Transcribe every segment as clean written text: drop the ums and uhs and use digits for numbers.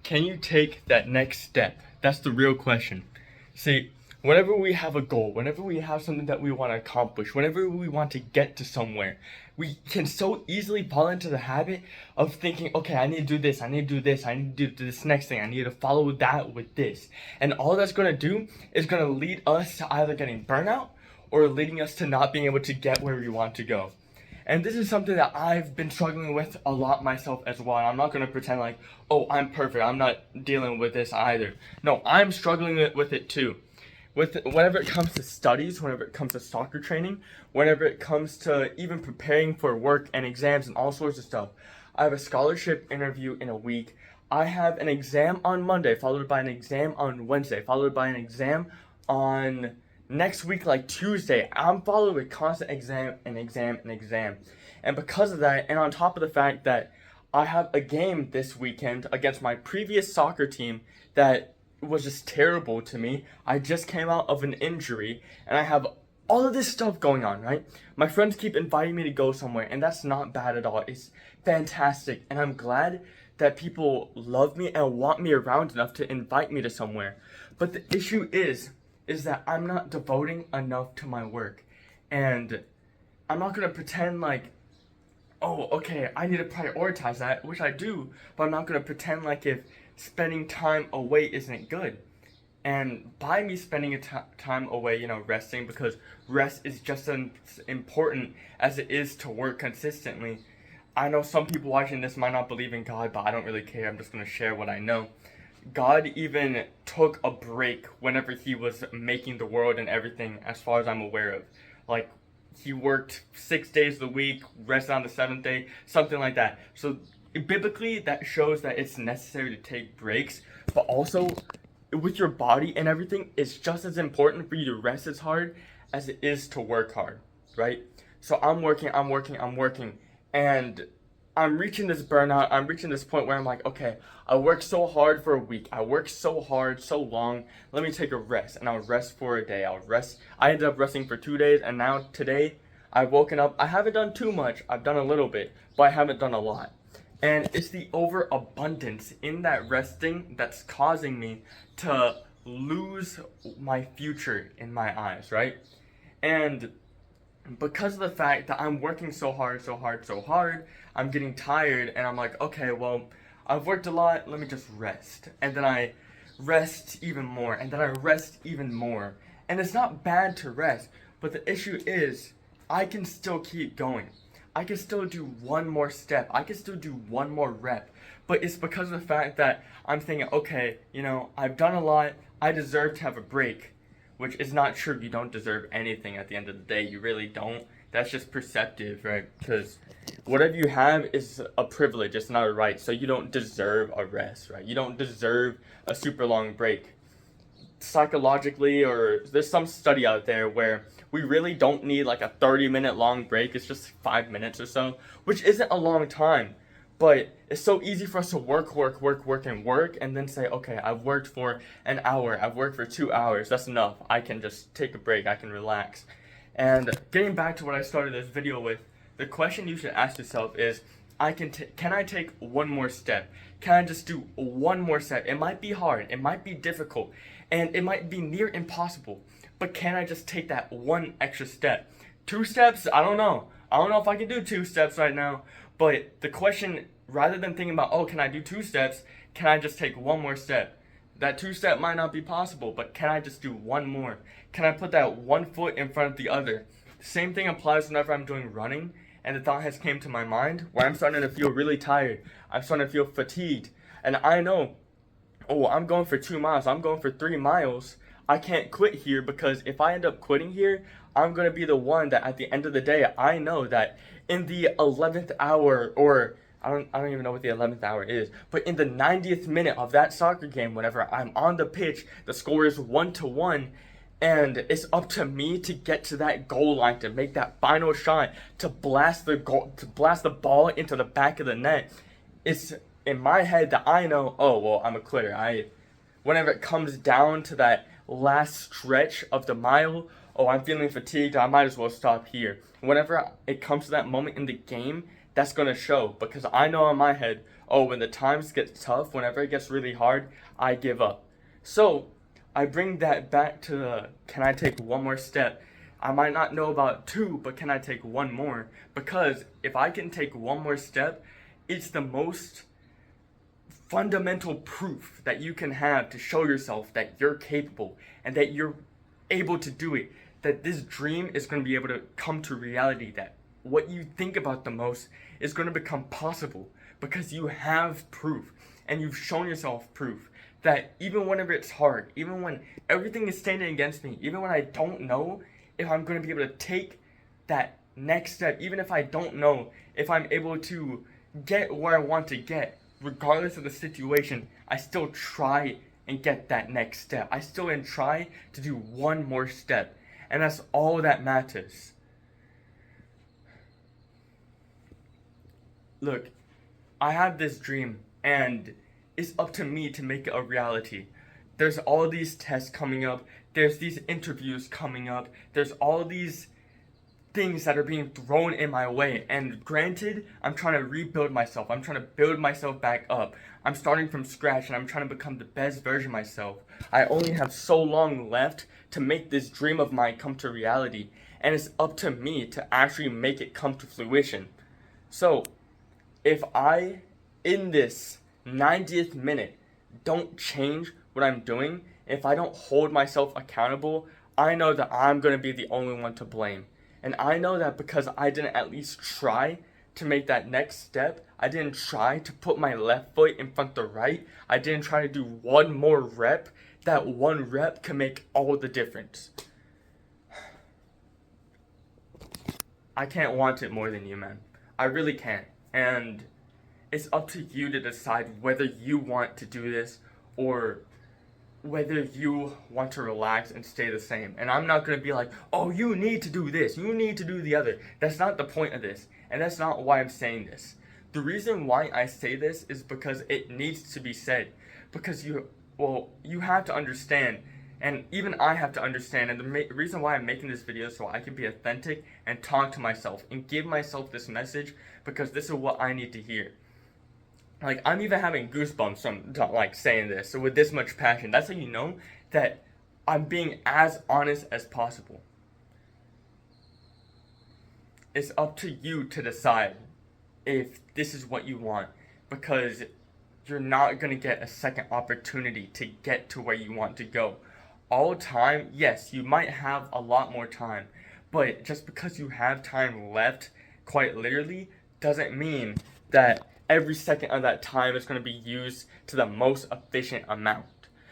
Can you take that next step? That's the real question. See, whenever we have a goal, whenever we have something that we want to accomplish, whenever we want to get to somewhere, we can so easily fall into the habit of thinking, okay, I need to do this, I need to do this, I need to do this next thing, I need to follow that with this. And all that's going to do is going to lead us to either getting burnout or leading us to not being able to get where we want to go. And this is something that I've been struggling with a lot myself as well. I'm not going to pretend like, oh, I'm perfect. I'm not dealing with this either. No, I'm struggling with it too. Whenever it comes to studies, whenever it comes to soccer training, whenever it comes to even preparing for work and exams and all sorts of stuff. I have a scholarship interview in a week. I have an exam on Monday, followed by an exam on Wednesday, followed by an exam on next week, like Tuesday. I'm followed with constant exam and exam and exam. And because of that, and on top of the fact that I have a game this weekend against my previous soccer team that was just terrible to me. I just came out of an injury and I have all of this stuff going on, right? My friends keep inviting me to go somewhere, and that's not bad at all. It's fantastic, and I'm glad that people love me and want me around enough to invite me to somewhere. But the issue is that I'm not devoting enough to my work. And I'm not going to pretend like, oh, okay, I need to prioritize that, which I do, but I'm not going to pretend like if spending time away isn't good. And by me spending time away, resting, because rest is just as important as it is to work consistently. I know some people watching this might not believe in God, but I don't really care. I'm just going to share what I know. God even took a break whenever he was making the world and everything, as far as I'm aware of. Like, he worked 6 days a week, rested on the seventh day, something like that. So, biblically, that shows that it's necessary to take breaks, but also, with your body and everything, it's just as important for you to rest as hard as it is to work hard, right? So, I'm working, and I'm reaching this burnout. I'm reaching this point where I'm like, okay, I worked so hard for a week. I worked so hard, so long. Let me take a rest. And I'll rest for a day. I ended up resting for 2 days. And now today, I've woken up. I haven't done too much. I've done a little bit, but I haven't done a lot. And it's the overabundance in that resting that's causing me to lose my future in my eyes, right? And because of the fact that I'm working so hard, I'm getting tired, and I'm like, okay, well, I've worked a lot, let me just rest. And then I rest even more, and then I rest even more. And it's not bad to rest, but the issue is, I can still keep going. I can still do one more step. I can still do one more rep. But it's because of the fact that I'm thinking, okay, I've done a lot, I deserve to have a break. Which is not true. You don't deserve anything at the end of the day. You really don't. That's just perceptive, right? Because whatever you have is a privilege. It's not a right. So you don't deserve a rest, right? You don't deserve a super long break. Psychologically, or there's some study out there where we really don't need like a 30-minute long break. It's just 5 minutes or so, which isn't a long time. But it's so easy for us to work, and then say, okay, I've worked for an hour, I've worked for 2 hours, that's enough. I can just take a break, I can relax. And getting back to what I started this video with, the question you should ask yourself is, can I take one more step? Can I just do one more step? It might be hard, it might be difficult, and it might be near impossible, but can I just take that one extra step? 2 steps? I don't know. I don't know if I can do 2 steps right now. But the question, rather than thinking about, oh, can I do 2 steps, can I just take one more step? That 2 step might not be possible, but can I just do one more? Can I put that one foot in front of the other? The same thing applies whenever I'm doing running, and the thought has came to my mind where I'm starting to feel really tired. I'm starting to feel fatigued. And I know, oh, I'm going for 2 miles, I'm going for 3 miles. I can't quit here, because if I end up quitting here, I'm going to be the one that at the end of the day, I know that in the 11th hour, or I don't even know what the 11th hour is, but in the 90th minute of that soccer game, whenever I'm on the pitch, the score is 1-1, and it's up to me to get to that goal line, to make that final shot, to blast the ball into the back of the net. It's in my head that I know, oh, well, I'm a quitter. Whenever it comes down to that last stretch of the mile, oh, I'm feeling fatigued, I might as well stop here. Whenever it comes to that moment in the game, that's going to show, because I know in my head, oh, when the times get tough, whenever it gets really hard, I give up. So I bring that back to the, can I take one more step? I might not know about two, but can I take one more? Because if I can take one more step, it's the most fundamental proof that you can have to show yourself that you're capable and that you're able to do it. That this dream is going to be able to come to reality, that what you think about the most is going to become possible because you have proof and you've shown yourself proof that even whenever it's hard, even when everything is standing against me, even when I don't know if I'm going to be able to take that next step, even if I don't know if I'm able to get where I want to get, regardless of the situation, I still try and get that next step. I still try to do one more step. And that's all that matters. Look, I have this dream, and it's up to me to make it a reality. There's all these tests coming up. There's these interviews coming up. There's all these things that are being thrown in my way. And granted, I'm trying to rebuild myself. I'm trying to build myself back up. I'm starting from scratch and I'm trying to become the best version of myself. I only have so long left to make this dream of mine come to reality. And it's up to me to actually make it come to fruition. So, if I, in this 90th minute, don't change what I'm doing, if I don't hold myself accountable, I know that I'm going to be the only one to blame. And I know that because I didn't at least try to make that next step, I didn't try to put my left foot in front of the right, I didn't try to do one more rep, that one rep can make all the difference. I can't want it more than you, man. I really can't. And it's up to you to decide whether you want to do this or whether you want to relax and stay the same. And I'm not going to be like, oh, you need to do this, you need to do the other. That's not the point of this. And that's not why I'm saying this. The reason why I say this is because it needs to be said. Because you have to understand, and even I have to understand, and the reason why I'm making this video is so I can be authentic and talk to myself and give myself this message, because this is what I need to hear. Like, I'm even having goosebumps from, like, saying this. So with this much passion, that's how you know that I'm being as honest as possible. It's up to you to decide if this is what you want, because you're not going to get a second opportunity to get to where you want to go. All time, yes, you might have a lot more time, but just because you have time left, quite literally, doesn't mean that every second of that time is going to be used to the most efficient amount.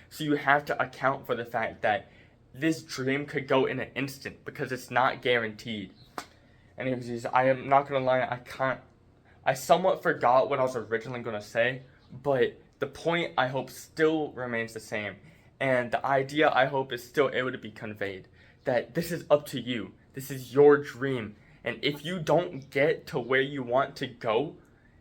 So you have to account for the fact that this dream could go in an instant because it's not guaranteed. Anyways, I am not going to lie, I somewhat forgot what I was originally going to say, but the point I hope still remains the same. And the idea I hope is still able to be conveyed. That this is up to you. This is your dream. And if you don't get to where you want to go,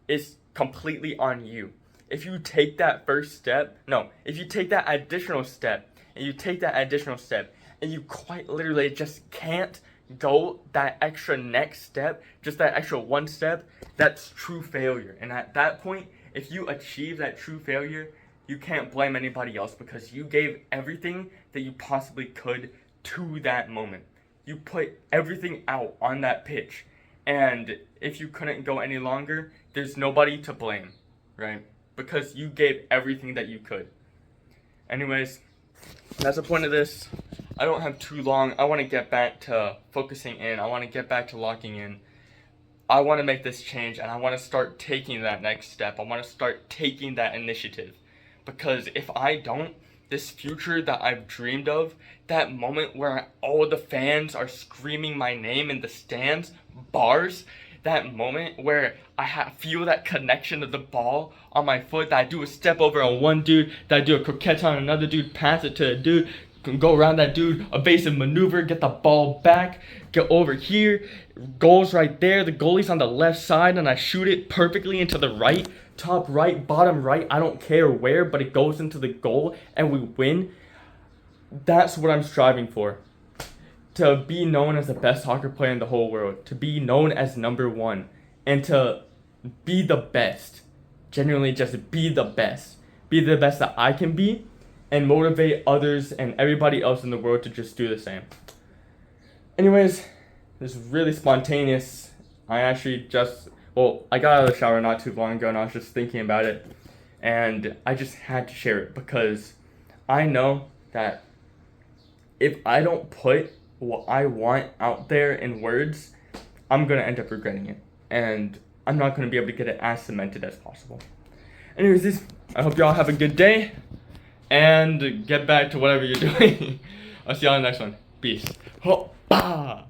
it's completely on you. If you take that if you take that additional step, and you quite literally just can't go that extra next step, just that extra one step, that's true failure. And at that point, if you achieve that true failure, you can't blame anybody else because you gave everything that you possibly could to that moment. You put everything out on that pitch. And if you couldn't go any longer, there's nobody to blame, right? Because you gave everything that you could. Anyways, that's the point of this. I don't have too long. I want to get back to focusing in. I want to get back to locking in. I want to make this change, and I want to start taking that next step. I want to start taking that initiative. Because if I don't, this future that I've dreamed of, that moment where all the fans are screaming my name in the stands, bars, that moment where I feel that connection of the ball on my foot, that I do a step over on one dude, that I do a croquette on another dude, pass it to a dude, can go around that dude, evasive maneuver, get the ball back, get over here, goal's right there, the goalie's on the left side, and I shoot it perfectly into the right, top right, bottom right, I don't care where, but it goes into the goal, and we win. That's what I'm striving for. To be known as the best soccer player in the whole world, to be known as number one, and to be the best genuinely just be the best. Be the best that I can be, and motivate others and everybody else in the world to just do the same. Anyways, this is really spontaneous. I got out of the shower not too long ago and I was just thinking about it. And I just had to share it because I know that if I don't put what I want out there in words, I'm going to end up regretting it. And I'm not going to be able to get it as cemented as possible. Anyways, I hope y'all have a good day. And get back to whatever you're doing. I'll see y'all in the next one. Peace. Ho-ba!